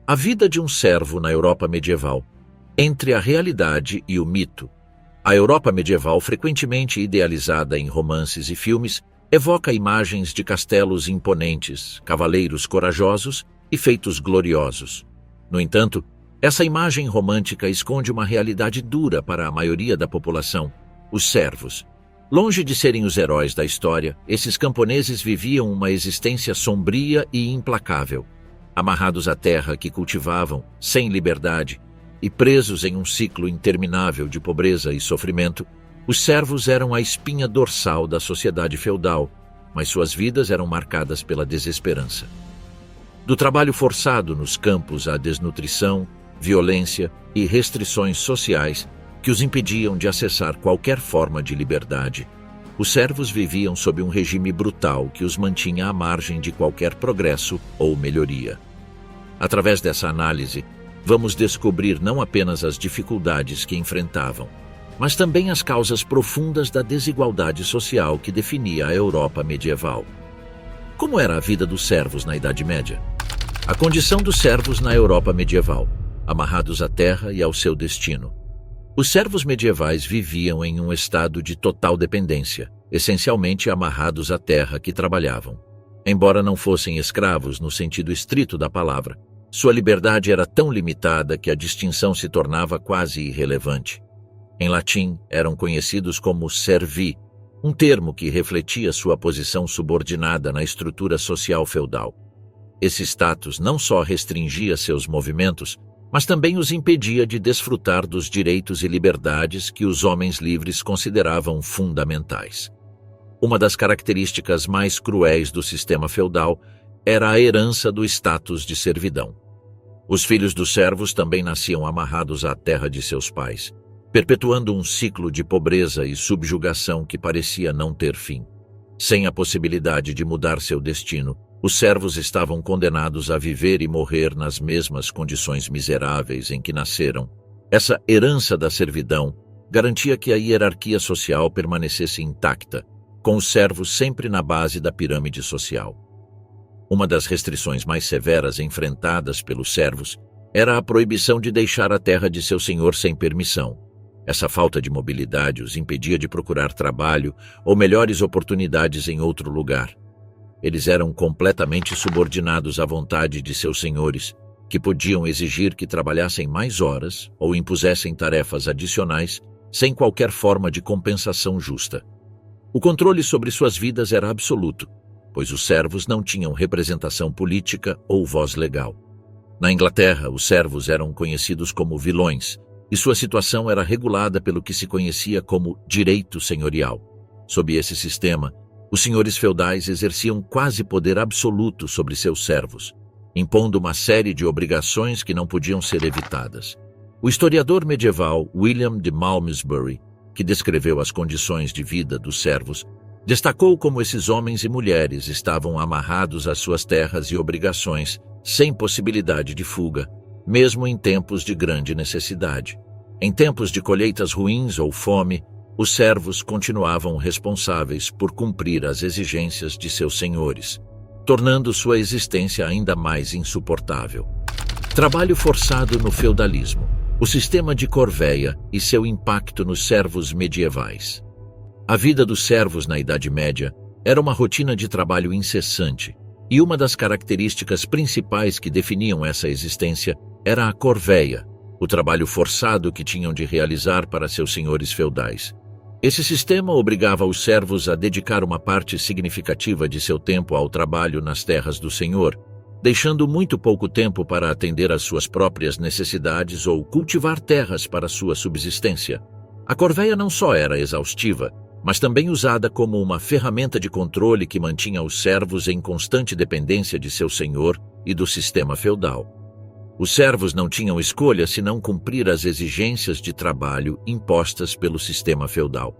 A vida de um servo na Europa medieval. Entre a realidade e o mito. A Europa medieval, frequentemente idealizada em romances e filmes, evoca imagens de castelos imponentes, cavaleiros corajosos e feitos gloriosos. No entanto, essa imagem romântica esconde uma realidade dura para a maioria da população, os servos. Longe de serem os heróis da história, esses camponeses viviam uma existência sombria e implacável. Amarrados à terra que cultivavam, sem liberdade, e presos em um ciclo interminável de pobreza e sofrimento, os servos eram a espinha dorsal da sociedade feudal, mas suas vidas eram marcadas pela desesperança. Do trabalho forçado nos campos à desnutrição, violência e restrições sociais que os impediam de acessar qualquer forma de liberdade, os servos viviam sob um regime brutal que os mantinha à margem de qualquer progresso ou melhoria. Através dessa análise, vamos descobrir não apenas as dificuldades que enfrentavam, mas também as causas profundas da desigualdade social que definia a Europa medieval. Como era a vida dos servos na Idade Média? A condição dos servos na Europa medieval, amarrados à terra e ao seu destino. Os servos medievais viviam em um estado de total dependência, essencialmente amarrados à terra que trabalhavam. Embora não fossem escravos no sentido estrito da palavra, sua liberdade era tão limitada que a distinção se tornava quase irrelevante. Em latim, eram conhecidos como servi, um termo que refletia sua posição subordinada na estrutura social feudal. Esse status não só restringia seus movimentos, mas também os impedia de desfrutar dos direitos e liberdades que os homens livres consideravam fundamentais. Uma das características mais cruéis do sistema feudal era a herança do status de servidão. Os filhos dos servos também nasciam amarrados à terra de seus pais, perpetuando um ciclo de pobreza e subjugação que parecia não ter fim. Sem a possibilidade de mudar seu destino, os servos estavam condenados a viver e morrer nas mesmas condições miseráveis em que nasceram. Essa herança da servidão garantia que a hierarquia social permanecesse intacta, com os servos sempre na base da pirâmide social. Uma das restrições mais severas enfrentadas pelos servos era a proibição de deixar a terra de seu senhor sem permissão. Essa falta de mobilidade os impedia de procurar trabalho ou melhores oportunidades em outro lugar. Eles eram completamente subordinados à vontade de seus senhores, que podiam exigir que trabalhassem mais horas ou impusessem tarefas adicionais sem qualquer forma de compensação justa. O controle sobre suas vidas era absoluto, pois os servos não tinham representação política ou voz legal. Na Inglaterra, os servos eram conhecidos como vilões, e sua situação era regulada pelo que se conhecia como direito senhorial. Sob esse sistema, os senhores feudais exerciam quase poder absoluto sobre seus servos, impondo uma série de obrigações que não podiam ser evitadas. O historiador medieval William de Malmesbury, que descreveu as condições de vida dos servos, destacou como esses homens e mulheres estavam amarrados às suas terras e obrigações, sem possibilidade de fuga, mesmo em tempos de grande necessidade. Em tempos de colheitas ruins ou fome, os servos continuavam responsáveis por cumprir as exigências de seus senhores, tornando sua existência ainda mais insuportável. Trabalho forçado no feudalismo, o sistema de corveia e seu impacto nos servos medievais. A vida dos servos na Idade Média era uma rotina de trabalho incessante, e uma das características principais que definiam essa existência era a corveia, o trabalho forçado que tinham de realizar para seus senhores feudais. Esse sistema obrigava os servos a dedicar uma parte significativa de seu tempo ao trabalho nas terras do senhor, deixando muito pouco tempo para atender às suas próprias necessidades ou cultivar terras para sua subsistência. A corveia não só era exaustiva, mas também usada como uma ferramenta de controle que mantinha os servos em constante dependência de seu senhor e do sistema feudal. Os servos não tinham escolha senão cumprir as exigências de trabalho impostas pelo sistema feudal.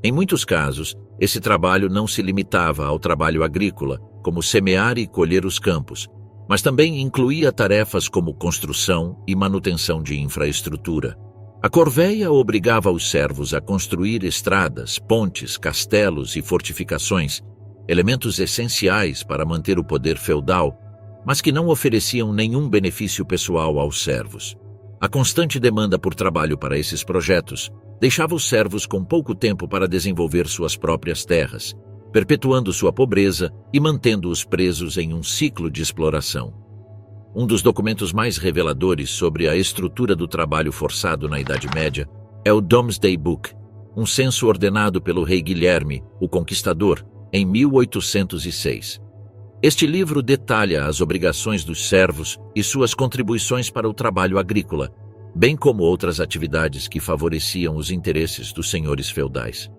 Em muitos casos, esse trabalho não se limitava ao trabalho agrícola, como semear e colher os campos, mas também incluía tarefas como construção e manutenção de infraestrutura. A corveia obrigava os servos a construir estradas, pontes, castelos e fortificações, elementos essenciais para manter o poder feudal, mas que não ofereciam nenhum benefício pessoal aos servos. A constante demanda por trabalho para esses projetos deixava os servos com pouco tempo para desenvolver suas próprias terras, perpetuando sua pobreza e mantendo-os presos em um ciclo de exploração. Um dos documentos mais reveladores sobre a estrutura do trabalho forçado na Idade Média é o Domesday Book, um censo ordenado pelo rei Guilherme, o Conquistador, em 1806. Este livro detalha as obrigações dos servos e suas contribuições para o trabalho agrícola, bem como outras atividades que favoreciam os interesses dos senhores feudais.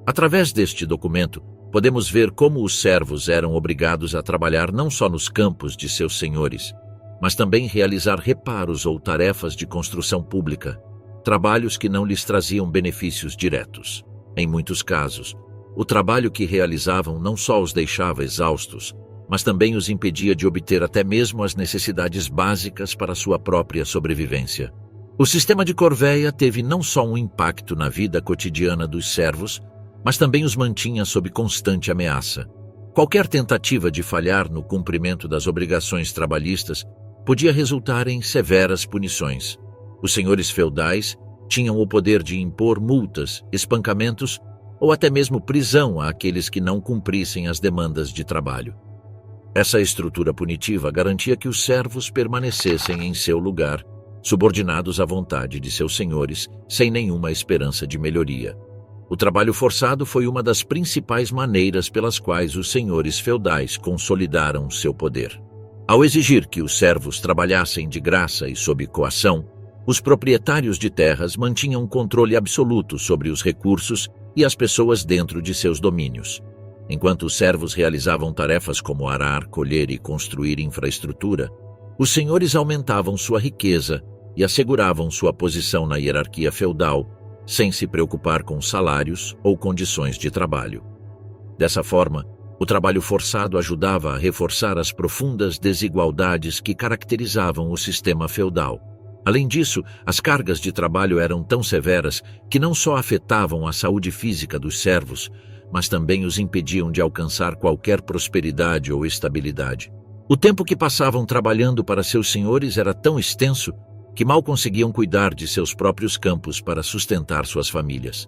Através deste documento, podemos ver como os servos eram obrigados a trabalhar não só nos campos de seus senhores, mas também realizar reparos ou tarefas de construção pública, trabalhos que não lhes traziam benefícios diretos. Em muitos casos, o trabalho que realizavam não só os deixava exaustos, mas também os impedia de obter até mesmo as necessidades básicas para sua própria sobrevivência. O sistema de corvéia teve não só um impacto na vida cotidiana dos servos, mas também os mantinha sob constante ameaça. Qualquer tentativa de falhar no cumprimento das obrigações trabalhistas podia resultar em severas punições. Os senhores feudais tinham o poder de impor multas, espancamentos ou até mesmo prisão àqueles que não cumprissem as demandas de trabalho. Essa estrutura punitiva garantia que os servos permanecessem em seu lugar, subordinados à vontade de seus senhores, sem nenhuma esperança de melhoria. O trabalho forçado foi uma das principais maneiras pelas quais os senhores feudais consolidaram seu poder. Ao exigir que os servos trabalhassem de graça e sob coação, os proprietários de terras mantinham um controle absoluto sobre os recursos e as pessoas dentro de seus domínios. Enquanto os servos realizavam tarefas como arar, colher e construir infraestrutura, os senhores aumentavam sua riqueza e asseguravam sua posição na hierarquia feudal, sem se preocupar com salários ou condições de trabalho. Dessa forma, o trabalho forçado ajudava a reforçar as profundas desigualdades que caracterizavam o sistema feudal. Além disso, as cargas de trabalho eram tão severas que não só afetavam a saúde física dos servos, mas também os impediam de alcançar qualquer prosperidade ou estabilidade. O tempo que passavam trabalhando para seus senhores era tão extenso que mal conseguiam cuidar de seus próprios campos para sustentar suas famílias.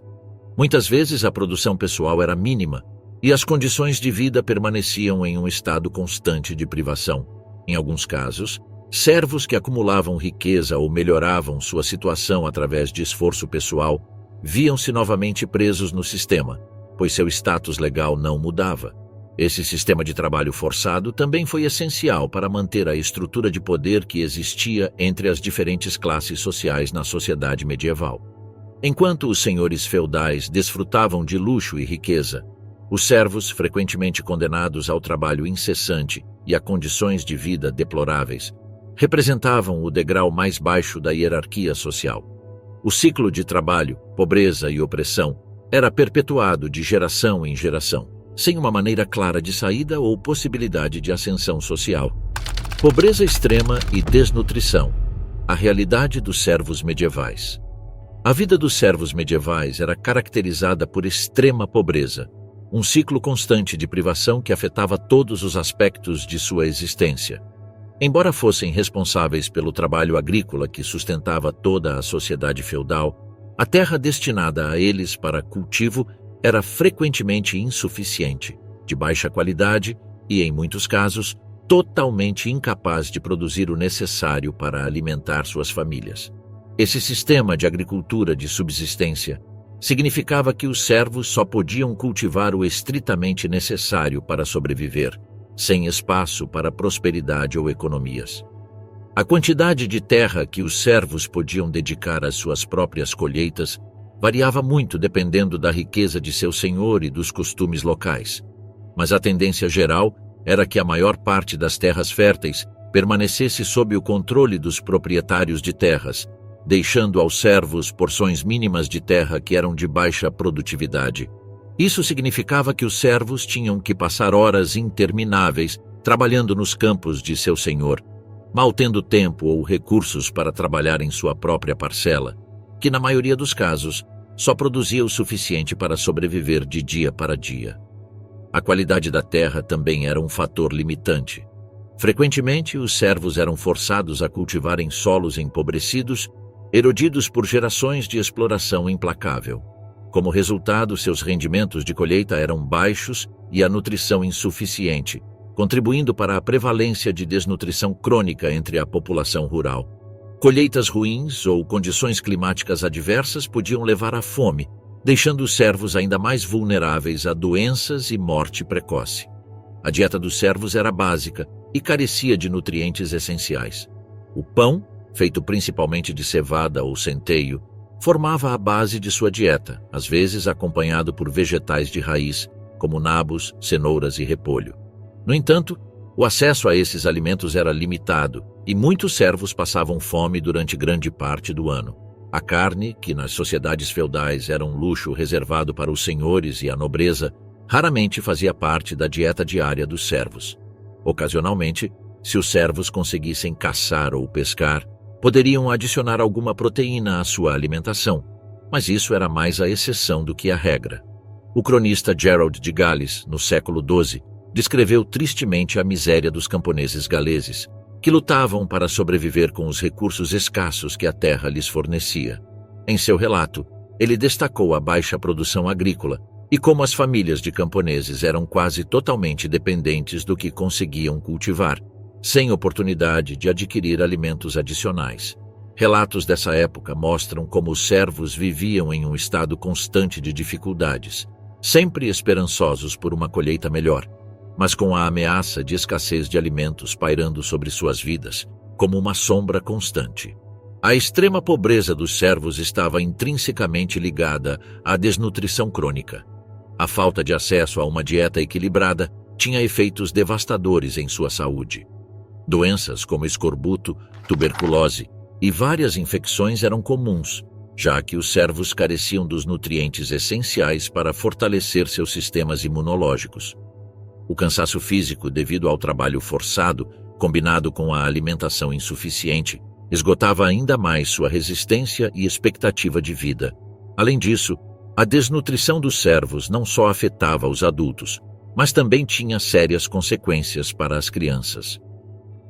Muitas vezes a produção pessoal era mínima e as condições de vida permaneciam em um estado constante de privação. Em alguns casos, servos que acumulavam riqueza ou melhoravam sua situação através de esforço pessoal viam-se novamente presos no sistema, pois seu status legal não mudava. Esse sistema de trabalho forçado também foi essencial para manter a estrutura de poder que existia entre as diferentes classes sociais na sociedade medieval. Enquanto os senhores feudais desfrutavam de luxo e riqueza, os servos, frequentemente condenados ao trabalho incessante e a condições de vida deploráveis, representavam o degrau mais baixo da hierarquia social. O ciclo de trabalho, pobreza e opressão era perpetuado de geração em geração, sem uma maneira clara de saída ou possibilidade de ascensão social. Pobreza extrema e desnutrição. A realidade dos servos medievais. A vida dos servos medievais era caracterizada por extrema pobreza, um ciclo constante de privação que afetava todos os aspectos de sua existência. Embora fossem responsáveis pelo trabalho agrícola que sustentava toda a sociedade feudal, a terra destinada a eles para cultivo era frequentemente insuficiente, de baixa qualidade e, em muitos casos, totalmente incapaz de produzir o necessário para alimentar suas famílias. Esse sistema de agricultura de subsistência significava que os servos só podiam cultivar o estritamente necessário para sobreviver, sem espaço para prosperidade ou economias. A quantidade de terra que os servos podiam dedicar às suas próprias colheitas variava muito dependendo da riqueza de seu senhor e dos costumes locais, mas a tendência geral era que a maior parte das terras férteis permanecesse sob o controle dos proprietários de terras, deixando aos servos porções mínimas de terra que eram de baixa produtividade. Isso significava que os servos tinham que passar horas intermináveis trabalhando nos campos de seu senhor, mal tendo tempo ou recursos para trabalhar em sua própria parcela, que na maioria dos casos só produzia o suficiente para sobreviver de dia para dia. A qualidade da terra também era um fator limitante. Frequentemente, os servos eram forçados a cultivar em solos empobrecidos, erodidos por gerações de exploração implacável. Como resultado, seus rendimentos de colheita eram baixos e a nutrição insuficiente, contribuindo para a prevalência de desnutrição crônica entre a população rural. Colheitas ruins ou condições climáticas adversas podiam levar à fome, deixando os servos ainda mais vulneráveis a doenças e morte precoce. A dieta dos servos era básica e carecia de nutrientes essenciais. O pão, feito principalmente de cevada ou centeio, formava a base de sua dieta, às vezes acompanhado por vegetais de raiz, como nabos, cenouras e repolho. No entanto, o acesso a esses alimentos era limitado e muitos servos passavam fome durante grande parte do ano. A carne, que nas sociedades feudais era um luxo reservado para os senhores e a nobreza, raramente fazia parte da dieta diária dos servos. Ocasionalmente, se os servos conseguissem caçar ou pescar, poderiam adicionar alguma proteína à sua alimentação, mas isso era mais a exceção do que a regra. O cronista Gerald de Gales, no século XII, descreveu tristemente a miséria dos camponeses galeses, que lutavam para sobreviver com os recursos escassos que a terra lhes fornecia. Em seu relato, ele destacou a baixa produção agrícola e como as famílias de camponeses eram quase totalmente dependentes do que conseguiam cultivar, sem oportunidade de adquirir alimentos adicionais. Relatos dessa época mostram como os servos viviam em um estado constante de dificuldades, sempre esperançosos por uma colheita melhor, mas com a ameaça de escassez de alimentos pairando sobre suas vidas, como uma sombra constante. A extrema pobreza dos servos estava intrinsecamente ligada à desnutrição crônica. A falta de acesso a uma dieta equilibrada tinha efeitos devastadores em sua saúde. Doenças como escorbuto, tuberculose e várias infecções eram comuns, já que os servos careciam dos nutrientes essenciais para fortalecer seus sistemas imunológicos. O cansaço físico devido ao trabalho forçado, combinado com a alimentação insuficiente, esgotava ainda mais sua resistência e expectativa de vida. Além disso, a desnutrição dos servos não só afetava os adultos, mas também tinha sérias consequências para as crianças.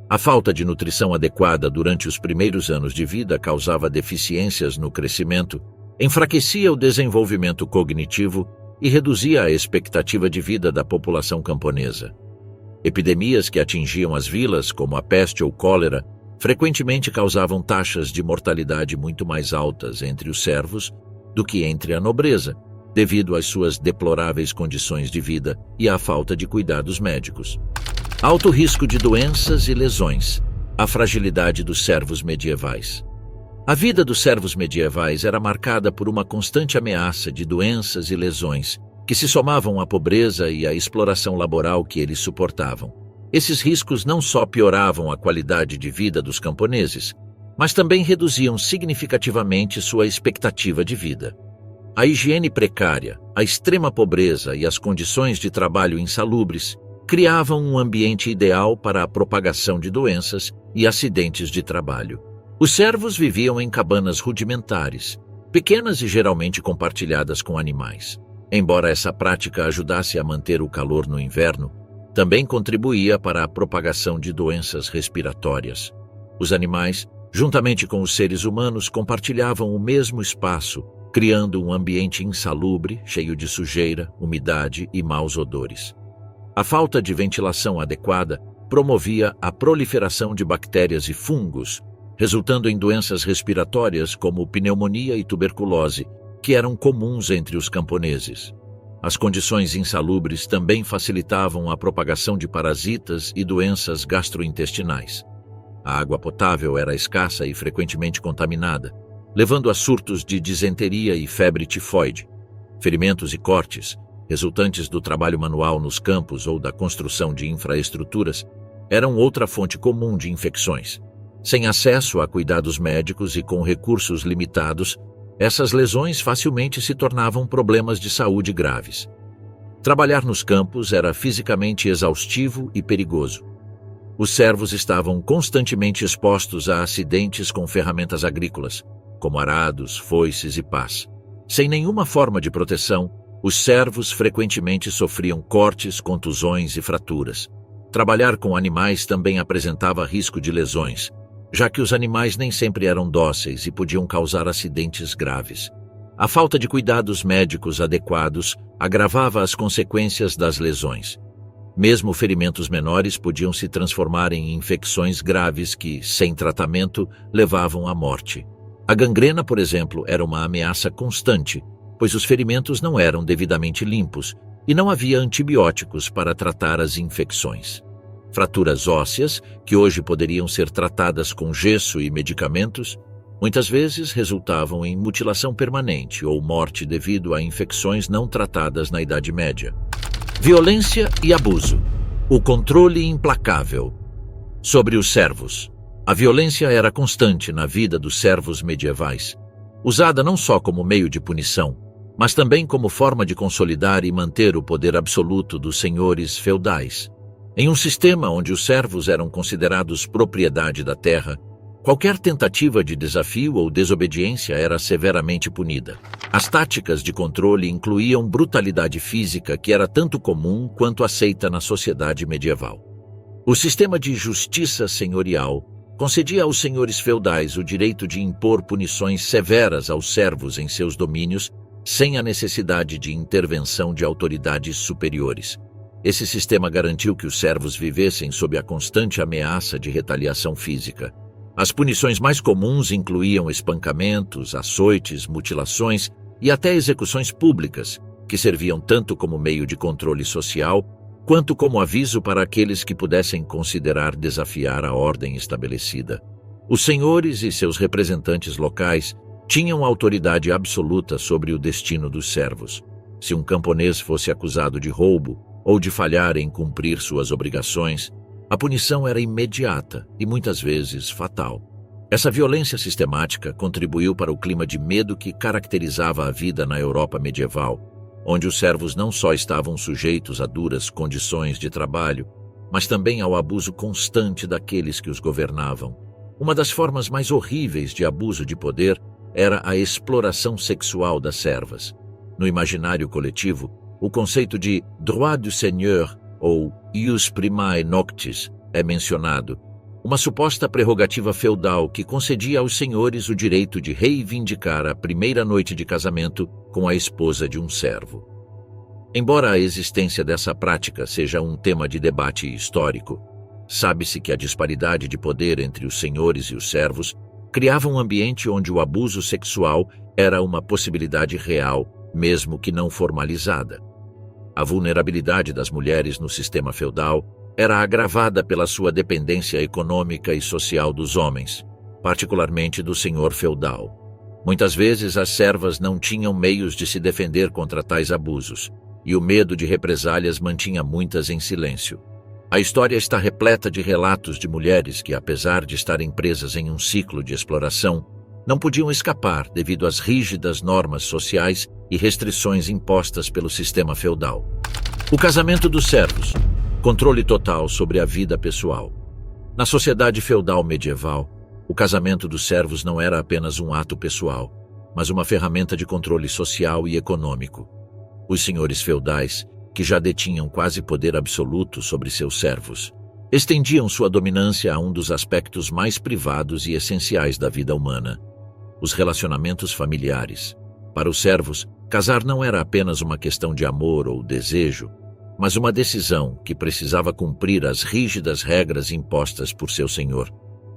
A falta de nutrição adequada durante os primeiros anos de vida causava deficiências no crescimento, enfraquecia o desenvolvimento cognitivo e reduzia a expectativa de vida da população camponesa. Epidemias que atingiam as vilas, como a peste ou cólera, frequentemente causavam taxas de mortalidade muito mais altas entre os servos do que entre a nobreza, devido às suas deploráveis condições de vida e à falta de cuidados médicos. Alto risco de doenças e lesões. A fragilidade dos servos medievais. A vida dos servos medievais era marcada por uma constante ameaça de doenças e lesões, que se somavam à pobreza e à exploração laboral que eles suportavam. Esses riscos não só pioravam a qualidade de vida dos camponeses, mas também reduziam significativamente sua expectativa de vida. A higiene precária, a extrema pobreza e as condições de trabalho insalubres criavam um ambiente ideal para a propagação de doenças e acidentes de trabalho. Os servos viviam em cabanas rudimentares, pequenas e geralmente compartilhadas com animais. Embora essa prática ajudasse a manter o calor no inverno, também contribuía para a propagação de doenças respiratórias. Os animais, juntamente com os seres humanos, compartilhavam o mesmo espaço, criando um ambiente insalubre, cheio de sujeira, umidade e maus odores. A falta de ventilação adequada promovia a proliferação de bactérias e fungos, resultando em doenças respiratórias como pneumonia e tuberculose, que eram comuns entre os camponeses. As condições insalubres também facilitavam a propagação de parasitas e doenças gastrointestinais. A água potável era escassa e frequentemente contaminada, levando a surtos de disenteria e febre tifoide. Ferimentos e cortes, resultantes do trabalho manual nos campos ou da construção de infraestruturas, eram outra fonte comum de infecções. Sem acesso a cuidados médicos e com recursos limitados, essas lesões facilmente se tornavam problemas de saúde graves. Trabalhar nos campos era fisicamente exaustivo e perigoso. Os servos estavam constantemente expostos a acidentes com ferramentas agrícolas, como arados, foices e pás. Sem nenhuma forma de proteção, os servos frequentemente sofriam cortes, contusões e fraturas. Trabalhar com animais também apresentava risco de lesões, já que os animais nem sempre eram dóceis e podiam causar acidentes graves. A falta de cuidados médicos adequados agravava as consequências das lesões. Mesmo ferimentos menores podiam se transformar em infecções graves que, sem tratamento, levavam à morte. A gangrena, por exemplo, era uma ameaça constante, pois os ferimentos não eram devidamente limpos e não havia antibióticos para tratar as infecções. Fraturas ósseas, que hoje poderiam ser tratadas com gesso e medicamentos, muitas vezes resultavam em mutilação permanente ou morte devido a infecções não tratadas na Idade Média. Violência e abuso. O controle implacável. Sobre os servos. A violência era constante na vida dos servos medievais, usada não só como meio de punição, mas também como forma de consolidar e manter o poder absoluto dos senhores feudais. Em um sistema onde os servos eram considerados propriedade da terra, qualquer tentativa de desafio ou desobediência era severamente punida. As táticas de controle incluíam brutalidade física, que era tanto comum quanto aceita na sociedade medieval. O sistema de justiça senhorial concedia aos senhores feudais o direito de impor punições severas aos servos em seus domínios, sem a necessidade de intervenção de autoridades superiores. Esse sistema garantiu que os servos vivessem sob a constante ameaça de retaliação física. As punições mais comuns incluíam espancamentos, açoites, mutilações e até execuções públicas, que serviam tanto como meio de controle social, quanto como aviso para aqueles que pudessem considerar desafiar a ordem estabelecida. Os senhores e seus representantes locais tinham autoridade absoluta sobre o destino dos servos. Se um camponês fosse acusado de roubo ou de falhar em cumprir suas obrigações, a punição era imediata e muitas vezes fatal. Essa violência sistemática contribuiu para o clima de medo que caracterizava a vida na Europa medieval, onde os servos não só estavam sujeitos a duras condições de trabalho, mas também ao abuso constante daqueles que os governavam. Uma das formas mais horríveis de abuso de poder era a exploração sexual das servas. No imaginário coletivo, o conceito de droit du seigneur ou ius primae noctis é mencionado, uma suposta prerrogativa feudal que concedia aos senhores o direito de reivindicar a primeira noite de casamento com a esposa de um servo. Embora a existência dessa prática seja um tema de debate histórico, sabe-se que a disparidade de poder entre os senhores e os servos criava um ambiente onde o abuso sexual era uma possibilidade real, mesmo que não formalizada. A vulnerabilidade das mulheres no sistema feudal era agravada pela sua dependência econômica e social dos homens, particularmente do senhor feudal. Muitas vezes as servas não tinham meios de se defender contra tais abusos, e o medo de represálias mantinha muitas em silêncio. A história está repleta de relatos de mulheres que, apesar de estarem presas em um ciclo de exploração, não podiam escapar devido às rígidas normas sociais e restrições impostas pelo sistema feudal. O casamento dos servos. Controle total sobre a vida pessoal. Na sociedade feudal medieval, o casamento dos servos não era apenas um ato pessoal, mas uma ferramenta de controle social e econômico. Os senhores feudais, que já detinham quase poder absoluto sobre seus servos, estendiam sua dominância a um dos aspectos mais privados e essenciais da vida humana: os relacionamentos familiares. Para os servos, casar não era apenas uma questão de amor ou desejo, mas uma decisão que precisava cumprir as rígidas regras impostas por seu senhor.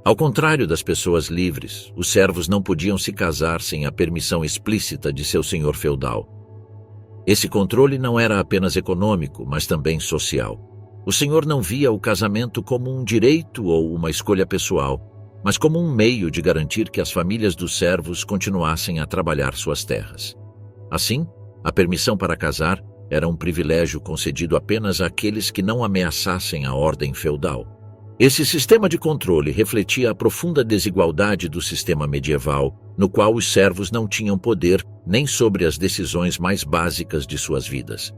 Ao contrário das pessoas livres, os servos não podiam se casar sem a permissão explícita de seu senhor feudal. Esse controle não era apenas econômico, mas também social. O senhor não via o casamento como um direito ou uma escolha pessoal, mas como um meio de garantir que as famílias dos servos continuassem a trabalhar suas terras. Assim, a permissão para casar era um privilégio concedido apenas àqueles que não ameaçassem a ordem feudal. Esse sistema de controle refletia a profunda desigualdade do sistema medieval, no qual os servos não tinham poder nem sobre as decisões mais básicas de suas vidas.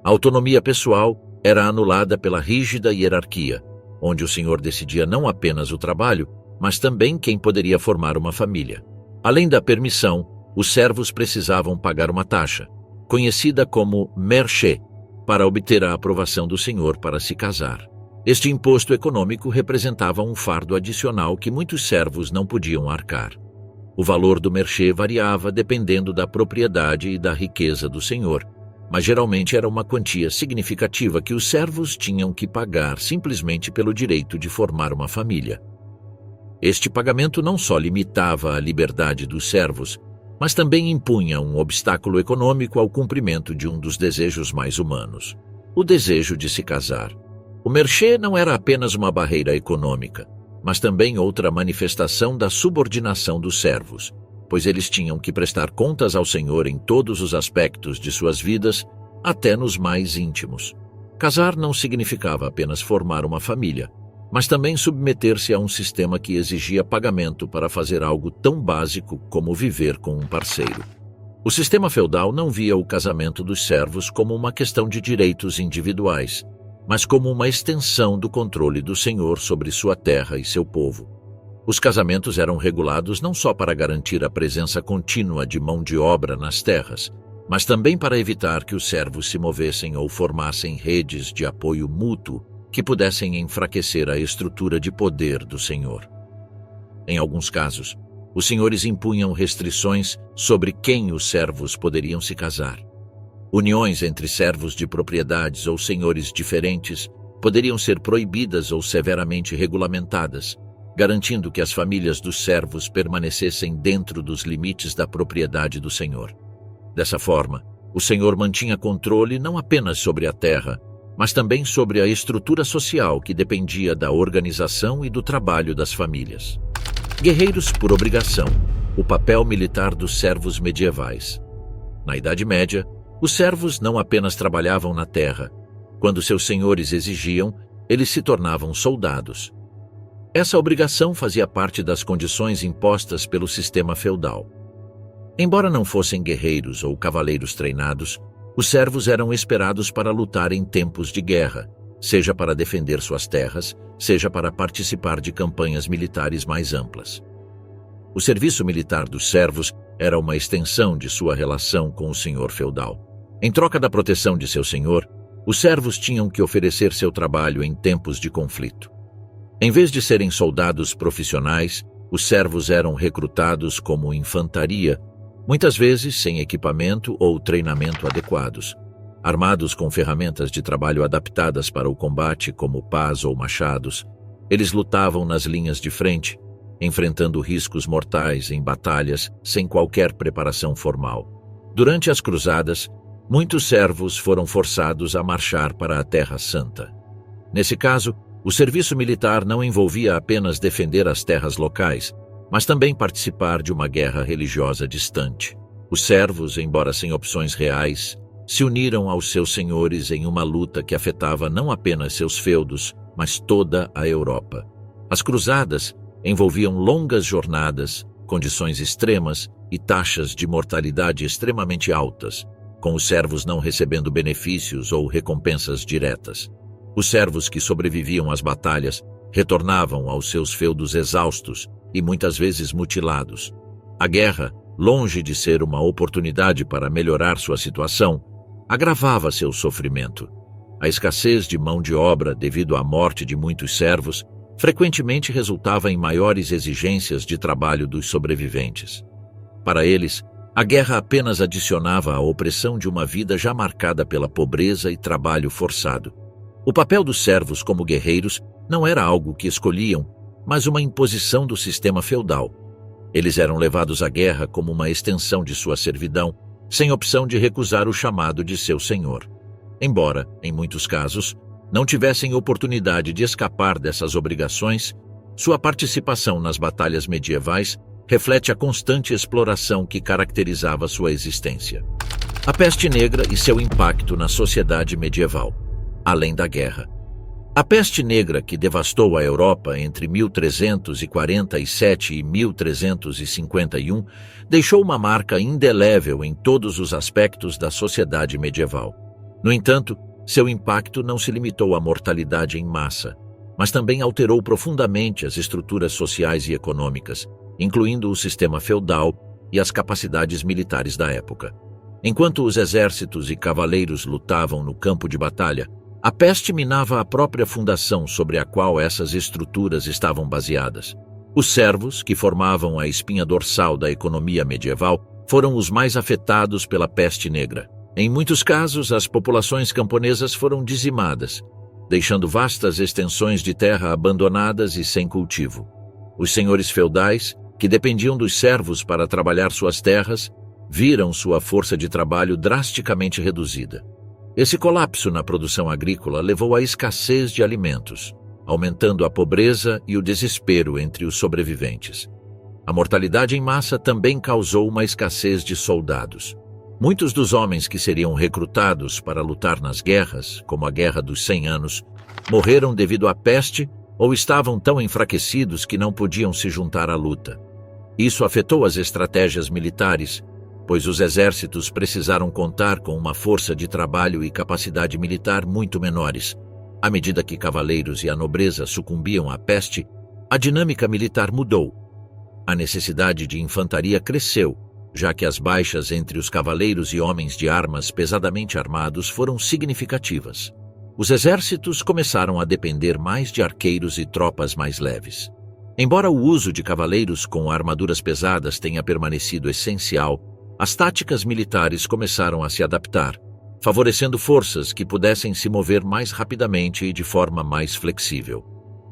A autonomia pessoal era anulada pela rígida hierarquia, onde o senhor decidia não apenas o trabalho, mas também quem poderia formar uma família. Além da permissão, os servos precisavam pagar uma taxa, conhecida como merché, para obter a aprovação do senhor para se casar. Este imposto econômico representava um fardo adicional que muitos servos não podiam arcar. O valor do merchê variava dependendo da propriedade e da riqueza do senhor, mas geralmente era uma quantia significativa que os servos tinham que pagar simplesmente pelo direito de formar uma família. Este pagamento não só limitava a liberdade dos servos, mas também impunha um obstáculo econômico ao cumprimento de um dos desejos mais humanos: o desejo de se casar. O merchê não era apenas uma barreira econômica, mas também outra manifestação da subordinação dos servos, pois eles tinham que prestar contas ao Senhor em todos os aspectos de suas vidas, até nos mais íntimos. Casar não significava apenas formar uma família, mas também submeter-se a um sistema que exigia pagamento para fazer algo tão básico como viver com um parceiro. O sistema feudal não via o casamento dos servos como uma questão de direitos individuais, mas como uma extensão do controle do Senhor sobre sua terra e seu povo. Os casamentos eram regulados não só para garantir a presença contínua de mão de obra nas terras, mas também para evitar que os servos se movessem ou formassem redes de apoio mútuo que pudessem enfraquecer a estrutura de poder do Senhor. Em alguns casos, os senhores impunham restrições sobre quem os servos poderiam se casar. Uniões entre servos de propriedades ou senhores diferentes poderiam ser proibidas ou severamente regulamentadas, garantindo que as famílias dos servos permanecessem dentro dos limites da propriedade do senhor. Dessa forma, o senhor mantinha controle não apenas sobre a terra, mas também sobre a estrutura social que dependia da organização e do trabalho das famílias. Guerreiros por obrigação, o papel militar dos servos medievais. Na Idade Média, os servos não apenas trabalhavam na terra. Quando seus senhores exigiam, eles se tornavam soldados. Essa obrigação fazia parte das condições impostas pelo sistema feudal. Embora não fossem guerreiros ou cavaleiros treinados, os servos eram esperados para lutar em tempos de guerra, seja para defender suas terras, seja para participar de campanhas militares mais amplas. O serviço militar dos servos era uma extensão de sua relação com o senhor feudal. Em troca da proteção de seu senhor, os servos tinham que oferecer seu trabalho em tempos de conflito. Em vez de serem soldados profissionais, os servos eram recrutados como infantaria, muitas vezes sem equipamento ou treinamento adequados. Armados com ferramentas de trabalho adaptadas para o combate, como pás ou machados, eles lutavam nas linhas de frente, enfrentando riscos mortais em batalhas sem qualquer preparação formal. Durante as cruzadas, muitos servos foram forçados a marchar para a Terra Santa. Nesse caso, o serviço militar não envolvia apenas defender as terras locais, mas também participar de uma guerra religiosa distante. Os servos, embora sem opções reais, se uniram aos seus senhores em uma luta que afetava não apenas seus feudos, mas toda a Europa. As cruzadas envolviam longas jornadas, condições extremas e taxas de mortalidade extremamente altas, com os servos não recebendo benefícios ou recompensas diretas. Os servos que sobreviviam às batalhas retornavam aos seus feudos exaustos e muitas vezes mutilados. A guerra, longe de ser uma oportunidade para melhorar sua situação, agravava seu sofrimento. A escassez de mão de obra devido à morte de muitos servos frequentemente resultava em maiores exigências de trabalho dos sobreviventes. Para eles, a guerra apenas adicionava a opressão de uma vida já marcada pela pobreza e trabalho forçado. O papel dos servos como guerreiros não era algo que escolhiam, mas uma imposição do sistema feudal. Eles eram levados à guerra como uma extensão de sua servidão, sem opção de recusar o chamado de seu senhor. Embora, em muitos casos, não tivessem oportunidade de escapar dessas obrigações, sua participação nas batalhas medievais reflete a constante exploração que caracterizava sua existência. A peste negra e seu impacto na sociedade medieval, além da guerra. A peste negra que devastou a Europa entre 1347 e 1351 deixou uma marca indelével em todos os aspectos da sociedade medieval. No entanto, seu impacto não se limitou à mortalidade em massa, mas também alterou profundamente as estruturas sociais e econômicas, incluindo o sistema feudal e as capacidades militares da época. Enquanto os exércitos e cavaleiros lutavam no campo de batalha, A peste minava a própria fundação sobre a qual essas estruturas estavam baseadas. Os servos, que formavam a espinha dorsal da economia medieval, foram os mais afetados pela peste negra. Em muitos casos, as populações camponesas foram dizimadas, deixando vastas extensões de terra abandonadas e sem cultivo. Os senhores feudais, que dependiam dos servos para trabalhar suas terras, viram sua força de trabalho drasticamente reduzida. Esse colapso na produção agrícola levou à escassez de alimentos, aumentando a pobreza e o desespero entre os sobreviventes. A mortalidade em massa também causou uma escassez de soldados. Muitos dos homens que seriam recrutados para lutar nas guerras, como a Guerra dos 100 Anos, morreram devido à peste ou estavam tão enfraquecidos que não podiam se juntar à luta. Isso afetou as estratégias militares, pois os exércitos precisaram contar com uma força de trabalho e capacidade militar muito menores. À medida que cavaleiros e a nobreza sucumbiam à peste, a dinâmica militar mudou. A necessidade de infantaria cresceu, já que as baixas entre os cavaleiros e homens de armas pesadamente armados foram significativas. Os exércitos começaram a depender mais de arqueiros e tropas mais leves. Embora o uso de cavaleiros com armaduras pesadas tenha permanecido essencial, as táticas militares começaram a se adaptar, favorecendo forças que pudessem se mover mais rapidamente e de forma mais flexível.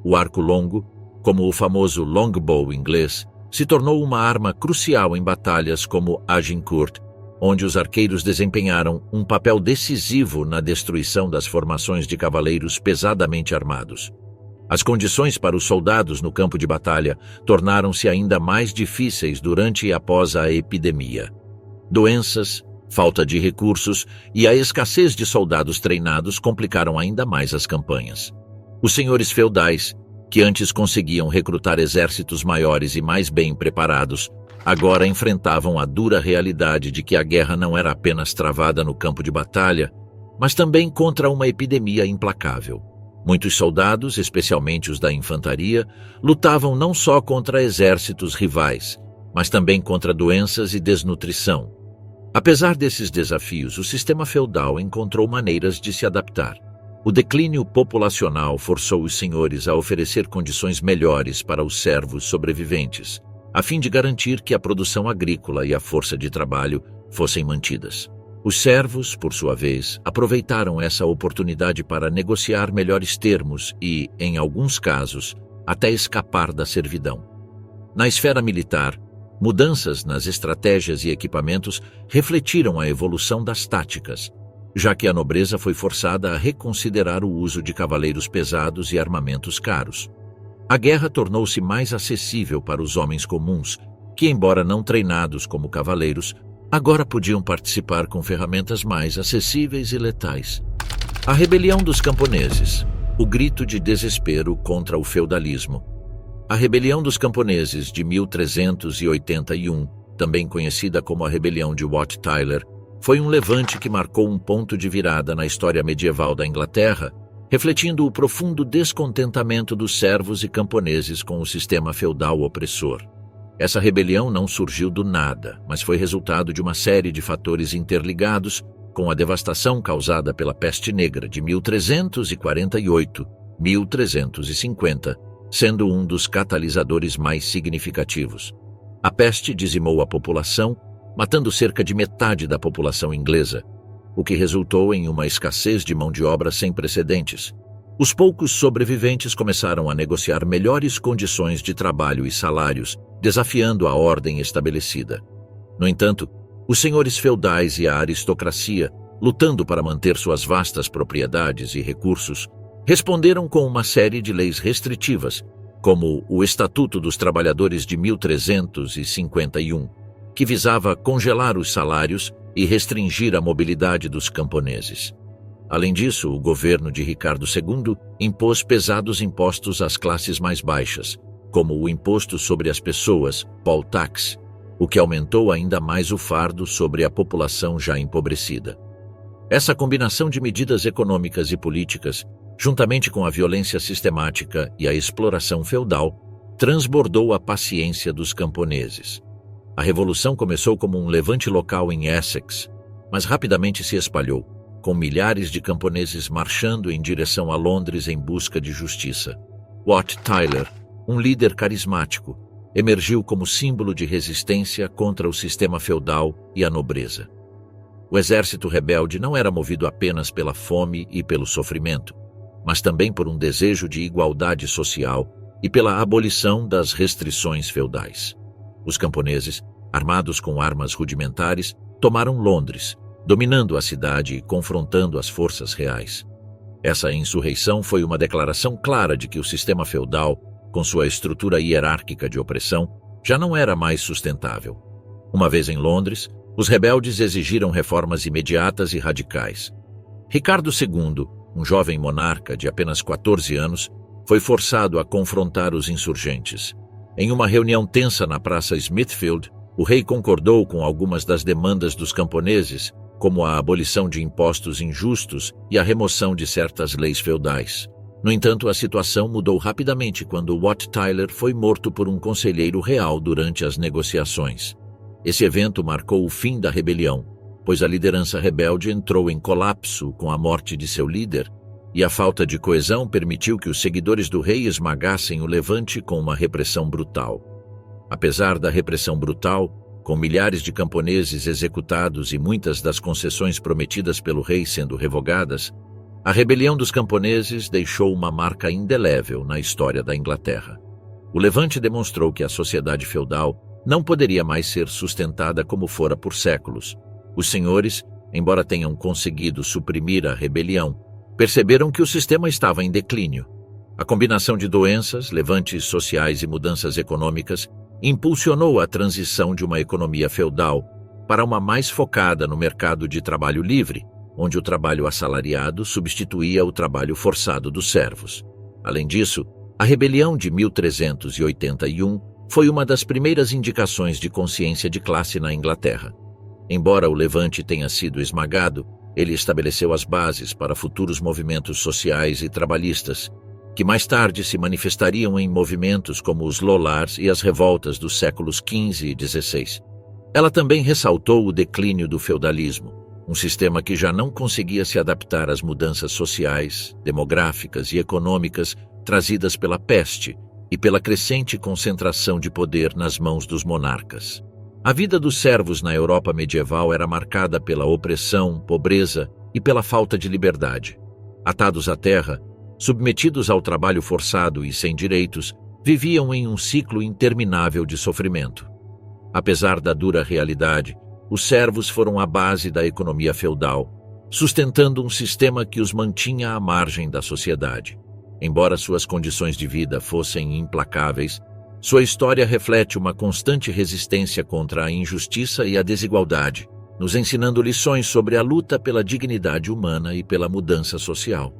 O arco longo, como o famoso longbow inglês, se tornou uma arma crucial em batalhas como Agincourt, onde os arqueiros desempenharam um papel decisivo na destruição das formações de cavaleiros pesadamente armados. As condições para os soldados no campo de batalha tornaram-se ainda mais difíceis durante e após a epidemia. Doenças, falta de recursos e a escassez de soldados treinados complicaram ainda mais as campanhas. Os senhores feudais, que antes conseguiam recrutar exércitos maiores e mais bem preparados, agora enfrentavam a dura realidade de que a guerra não era apenas travada no campo de batalha, mas também contra uma epidemia implacável. Muitos soldados, especialmente os da infantaria, lutavam não só contra exércitos rivais, mas também contra doenças e desnutrição. Apesar desses desafios, o sistema feudal encontrou maneiras de se adaptar. O declínio populacional forçou os senhores a oferecer condições melhores para os servos sobreviventes, a fim de garantir que a produção agrícola e a força de trabalho fossem mantidas. Os servos, por sua vez, aproveitaram essa oportunidade para negociar melhores termos e, em alguns casos, até escapar da servidão. Na esfera militar, mudanças nas estratégias e equipamentos refletiram a evolução das táticas, já que a nobreza foi forçada a reconsiderar o uso de cavaleiros pesados e armamentos caros. A guerra tornou-se mais acessível para os homens comuns, que, embora não treinados como cavaleiros, agora podiam participar com ferramentas mais acessíveis e letais. A rebelião dos camponeses, o grito de desespero contra o feudalismo. A rebelião dos camponeses de 1381, também conhecida como a rebelião de Wat Tyler, foi um levante que marcou um ponto de virada na história medieval da Inglaterra, refletindo o profundo descontentamento dos servos e camponeses com o sistema feudal opressor. Essa rebelião não surgiu do nada, mas foi resultado de uma série de fatores interligados, com a devastação causada pela peste negra de 1348-1350, sendo um dos catalisadores mais significativos. A peste dizimou a população, matando cerca de metade da população inglesa, o que resultou em uma escassez de mão de obra sem precedentes. Os poucos sobreviventes começaram a negociar melhores condições de trabalho e salários, desafiando a ordem estabelecida. No entanto, os senhores feudais e a aristocracia, lutando para manter suas vastas propriedades e recursos, responderam com uma série de leis restritivas, como o Estatuto dos Trabalhadores de 1351, que visava congelar os salários e restringir a mobilidade dos camponeses. Além disso, o governo de Ricardo II impôs pesados impostos às classes mais baixas, como o imposto sobre as pessoas, poll tax, o que aumentou ainda mais o fardo sobre a população já empobrecida. Essa combinação de medidas econômicas e políticas, juntamente com a violência sistemática e a exploração feudal, transbordou a paciência dos camponeses. A revolução começou como um levante local em Essex, mas rapidamente se espalhou, com milhares de camponeses marchando em direção a Londres em busca de justiça. Wat Tyler, um líder carismático, emergiu como símbolo de resistência contra o sistema feudal e a nobreza. O exército rebelde não era movido apenas pela fome e pelo sofrimento, mas também por um desejo de igualdade social e pela abolição das restrições feudais. Os camponeses, armados com armas rudimentares, tomaram Londres, dominando a cidade e confrontando as forças reais. Essa insurreição foi uma declaração clara de que o sistema feudal, com sua estrutura hierárquica de opressão, já não era mais sustentável. Uma vez em Londres, os rebeldes exigiram reformas imediatas e radicais. Ricardo II, um jovem monarca de apenas 14 anos, foi forçado a confrontar os insurgentes. Em uma reunião tensa na Praça Smithfield, o rei concordou com algumas das demandas dos camponeses, como a abolição de impostos injustos e a remoção de certas leis feudais. No entanto, a situação mudou rapidamente quando Wat Tyler foi morto por um conselheiro real durante as negociações. Esse evento marcou o fim da rebelião, pois a liderança rebelde entrou em colapso com a morte de seu líder, e a falta de coesão permitiu que os seguidores do rei esmagassem o levante com uma repressão brutal. Apesar da repressão brutal, com milhares de camponeses executados e muitas das concessões prometidas pelo rei sendo revogadas, a rebelião dos camponeses deixou uma marca indelével na história da Inglaterra. O levante demonstrou que a sociedade feudal não poderia mais ser sustentada como fora por séculos. Os senhores, embora tenham conseguido suprimir a rebelião, perceberam que o sistema estava em declínio. A combinação de doenças, levantes sociais e mudanças econômicas impulsionou a transição de uma economia feudal para uma mais focada no mercado de trabalho livre, onde o trabalho assalariado substituía o trabalho forçado dos servos. Além disso, a rebelião de 1381 foi uma das primeiras indicações de consciência de classe na Inglaterra. Embora o levante tenha sido esmagado, ele estabeleceu as bases para futuros movimentos sociais e trabalhistas, que mais tarde se manifestariam em movimentos como os Lollards e as revoltas dos séculos XV e XVI. Ela também ressaltou o declínio do feudalismo, um sistema que já não conseguia se adaptar às mudanças sociais, demográficas e econômicas trazidas pela peste e pela crescente concentração de poder nas mãos dos monarcas. A vida dos servos na Europa medieval era marcada pela opressão, pobreza e pela falta de liberdade. Atados à terra, submetidos ao trabalho forçado e sem direitos, viviam em um ciclo interminável de sofrimento. Apesar da dura realidade, os servos foram a base da economia feudal, sustentando um sistema que os mantinha à margem da sociedade. Embora suas condições de vida fossem implacáveis, sua história reflete uma constante resistência contra a injustiça e a desigualdade, nos ensinando lições sobre a luta pela dignidade humana e pela mudança social.